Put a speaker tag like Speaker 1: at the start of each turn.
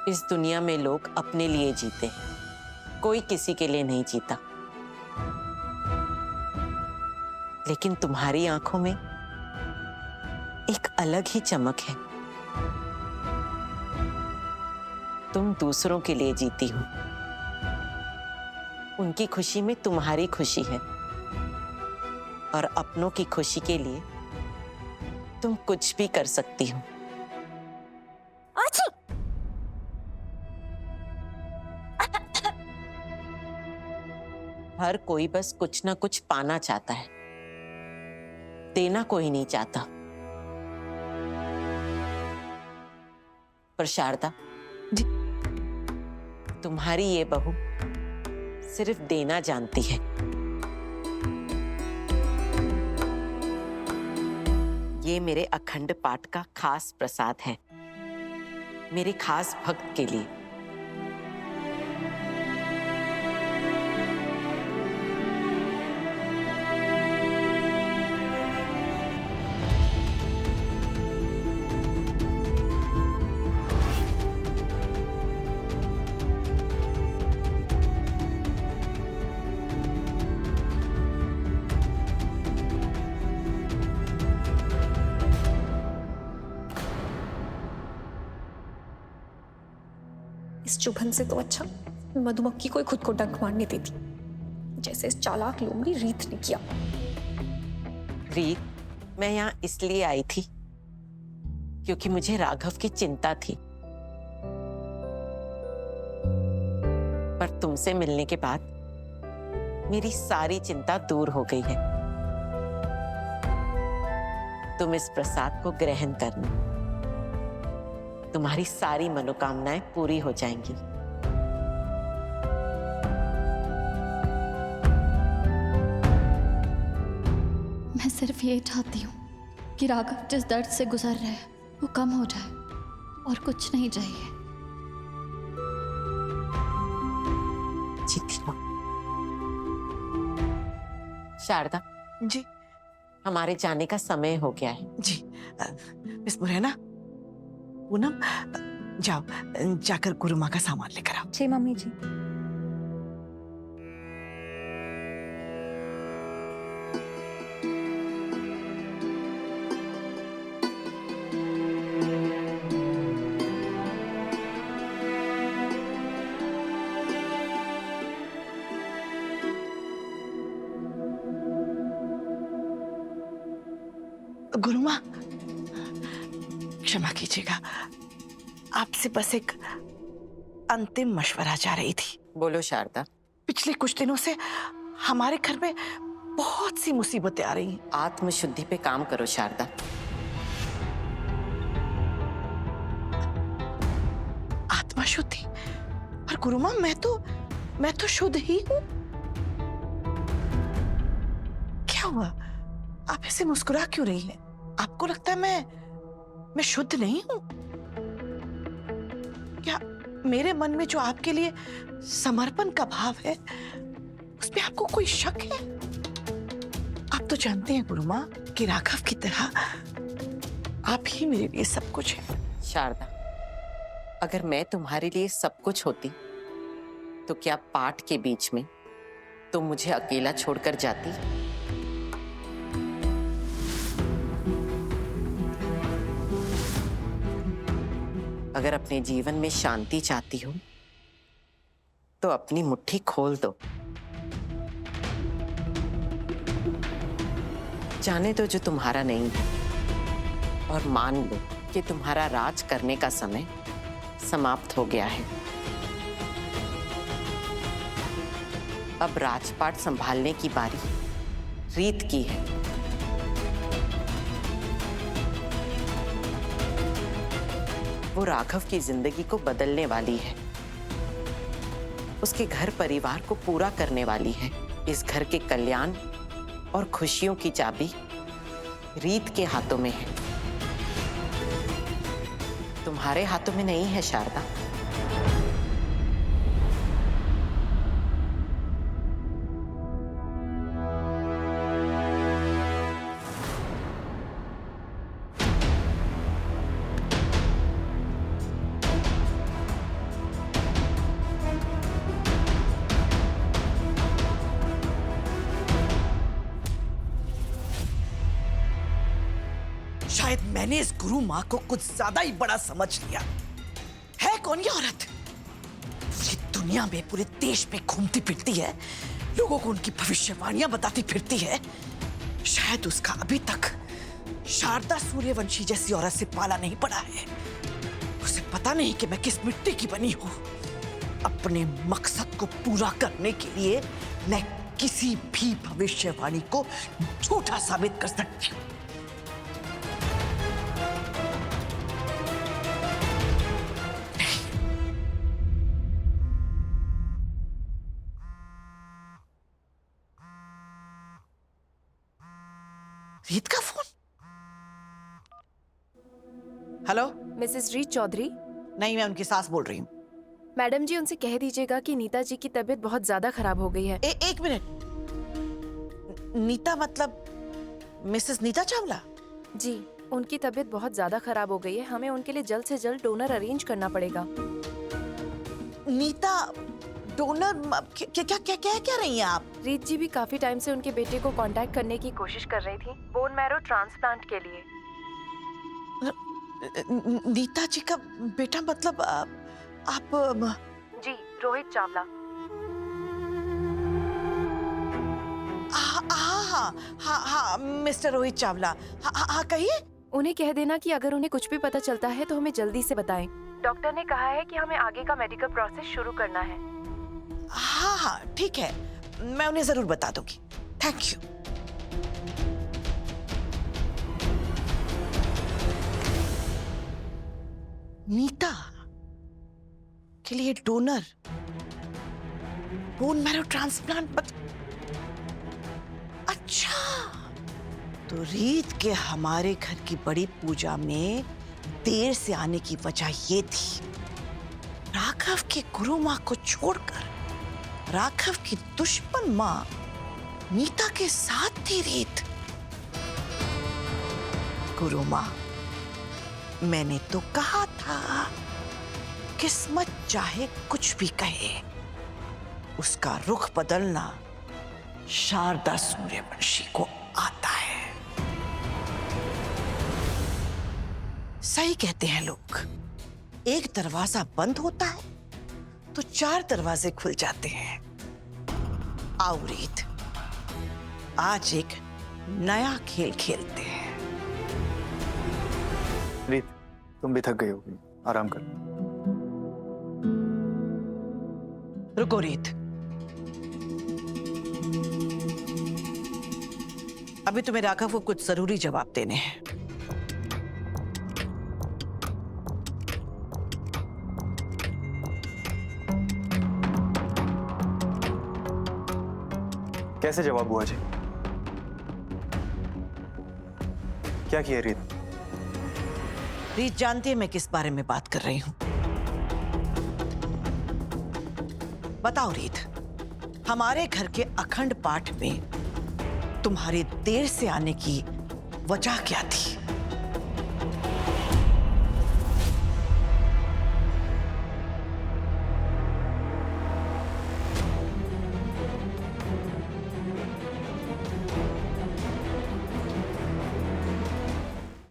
Speaker 1: इस दुनिया में लोग अपने लिए जीते हैं, कोई किसी के लिए नहीं जीता। लेकिन तुम्हारी आंखों में एक अलग ही चमक है। तुम दूसरों के लिए जीती हो। उनकी खुशी में तुम्हारी खुशी है और अपनों की खुशी के लिए तुम कुछ भी कर सकती हो। हर कोई बस कुछ ना कुछ पाना चाहता है, देना कोई नहीं चाहता। पर शारदा जी, तुम्हारी ये बहू सिर्फ देना जानती है। ये मेरे अखंड पाठ का खास प्रसाद है, मेरे खास भक्त के लिए।
Speaker 2: इस चुभन से तो अच्छा मधुमक्खी को खुद को डंक मारने देती, जैसे इस चालाक लोमड़ी रीत ने किया।
Speaker 1: रीत, मैं यहाँ इसलिए आई थी क्योंकि मुझे राघव की चिंता थी। पर तुमसे मिलने के बाद मेरी सारी चिंता दूर हो गई है। तुम इस प्रसाद को ग्रहण करना, तुम्हारी सारी मनोकामनाएं पूरी हो जाएंगी।
Speaker 3: मैं सिर्फ ये चाहती हूँ कि राघव जिस दर्द से गुजर रहे हैं वो कम हो जाए, और कुछ नहीं चाहिए।
Speaker 1: जीती रहो। शारदा
Speaker 4: जी
Speaker 1: हमारे जाने का समय हो गया है।
Speaker 4: जी मिस मुरैना, पूनम, जाओ जाकर गुरु माँ का सामान लेकर आओ।
Speaker 2: जी मम्मी जी।
Speaker 4: गुरु माँ, क्षमा कीजिएगा, आपसे बस एक अंतिम मशवरा चाह रही थी।
Speaker 1: बोलो शारदा।
Speaker 4: पिछले कुछ दिनों से हमारे घर में बहुत सी मुसीबतें आ रही हैं।
Speaker 1: आत्मशुद्धि पे काम करो शारदा।
Speaker 4: आत्मा शुद्धि? पर गुरु माँ, मैं तो शुद्ध ही हूँ। क्या हुआ, आप ऐसे मुस्कुरा क्यों रही हैं? आपको लगता है मैं शुद्ध नहीं हूं? क्या मेरे मन में जो आपके लिए समर्पण का भाव है उसमें आपको कोई शक है? आप तो जानते हैं गुरु माँ कि राघव की तरह आप ही मेरे लिए सब कुछ है।
Speaker 1: शारदा, अगर मैं तुम्हारे लिए सब कुछ होती तो क्या पाठ के बीच में तुम मुझे अकेला छोड़कर जाती? अगर अपने जीवन में शांति चाहती हो तो अपनी मुट्ठी खोल दो। जाने दो जो तुम्हारा नहीं है, और मान लो कि तुम्हारा राज करने का समय समाप्त हो गया है। अब राजपाट संभालने की बारी रीत की है। वो राघव की जिंदगी को बदलने वाली है, उसके घर परिवार को पूरा करने वाली है। इस घर के कल्याण और खुशियों की चाबी रीत के हाथों में है, तुम्हारे हाथों में नहीं है शारदा।
Speaker 4: मैंने इस गुरु माँ को कुछ ज्यादा ही बड़ा समझ लिया। है कौन ये औरत? ये दुनिया में पूरे देश में घूमती फिरती है, लोगों को उनकी भविष्यवाणियां बताती फिरती है। शायद उसका अभी तक शारदा सूर्यवंशी जैसी औरत से पाला नहीं पड़ा है। उसे पता नहीं कि मैं किस मिट्टी की बनी हूं। अपने मकसद को पूरा करने के लिए मैं किसी भी भविष्यवाणी को झूठा साबित कर सकती हूं। रीत का फोन। हेलो।
Speaker 5: मिसेस रीत चौधरी।
Speaker 4: नहीं, मैं उनकी सास बोल रही हूँ।
Speaker 5: मैडम जी, उनसे कह दीजिएगा कि नीता जी की तबीयत बहुत ज्यादा खराब हो गई है।
Speaker 4: एक मिनट। नीता मतलब मिसेस नीता चावला?
Speaker 5: जी, उनकी तबीयत बहुत ज्यादा खराब हो गई है। हमें उनके लिए जल्द से जल्द डोनर अरेंज करना पड़ेगा।
Speaker 4: नीता डोनर? क्या क्या क्या क्या कह रही हैं आप?
Speaker 5: रीत जी भी काफी टाइम से उनके बेटे को कांटेक्ट करने की कोशिश कर रही थी बोन मैरो ट्रांसप्लांट के लिए।
Speaker 4: नीता जी का बेटा मतलब आप?
Speaker 5: जी, रोहित चावला।
Speaker 4: हाँ, मिस्टर रोहित चावला। हाँ, कहिए।
Speaker 5: उन्हें कह देना कि अगर उन्हें कुछ भी पता चलता है तो हमें जल्दी से बताएं। डॉक्टर ने कहा है कि हमें आगे का मेडिकल प्रोसेस शुरू करना है।
Speaker 4: हाँ, ठीक है, मैं उन्हें जरूर बता दूंगी। Thank you. नीता के लिए डोनर, बोन मैरो ट्रांसप्लांट। अच्छा, तो रीत के हमारे घर की बड़ी पूजा में देर से आने की वजह ये थी, राघव की गुरु माँ को छोड़कर राघव की दुश्मन माँ नीता के साथ थी रीत। गुरु माँ, मैंने तो कहा था, किस्मत चाहे कुछ भी कहे, उसका रुख बदलना शारदा सूर्यवंशी को आता है। सही कहते हैं लोग, एक दरवाजा बंद होता है तो 4 दरवाजे खुल जाते हैं। आओ रीत, आज एक नया खेल खेलते हैं।
Speaker 6: रीत, तुम भी थक गई होगी, आराम कर।
Speaker 4: रुको रीत, अभी तुम्हें राघव को कुछ जरूरी जवाब देने हैं।
Speaker 6: कैसे जवाब हुआ जी? क्या किया रीत?
Speaker 4: रीत जानती है मैं किस बारे में बात कर रही हूं। बताओ रीत, हमारे घर के अखंड पाठ में तुम्हारे देर से आने की वजह क्या थी?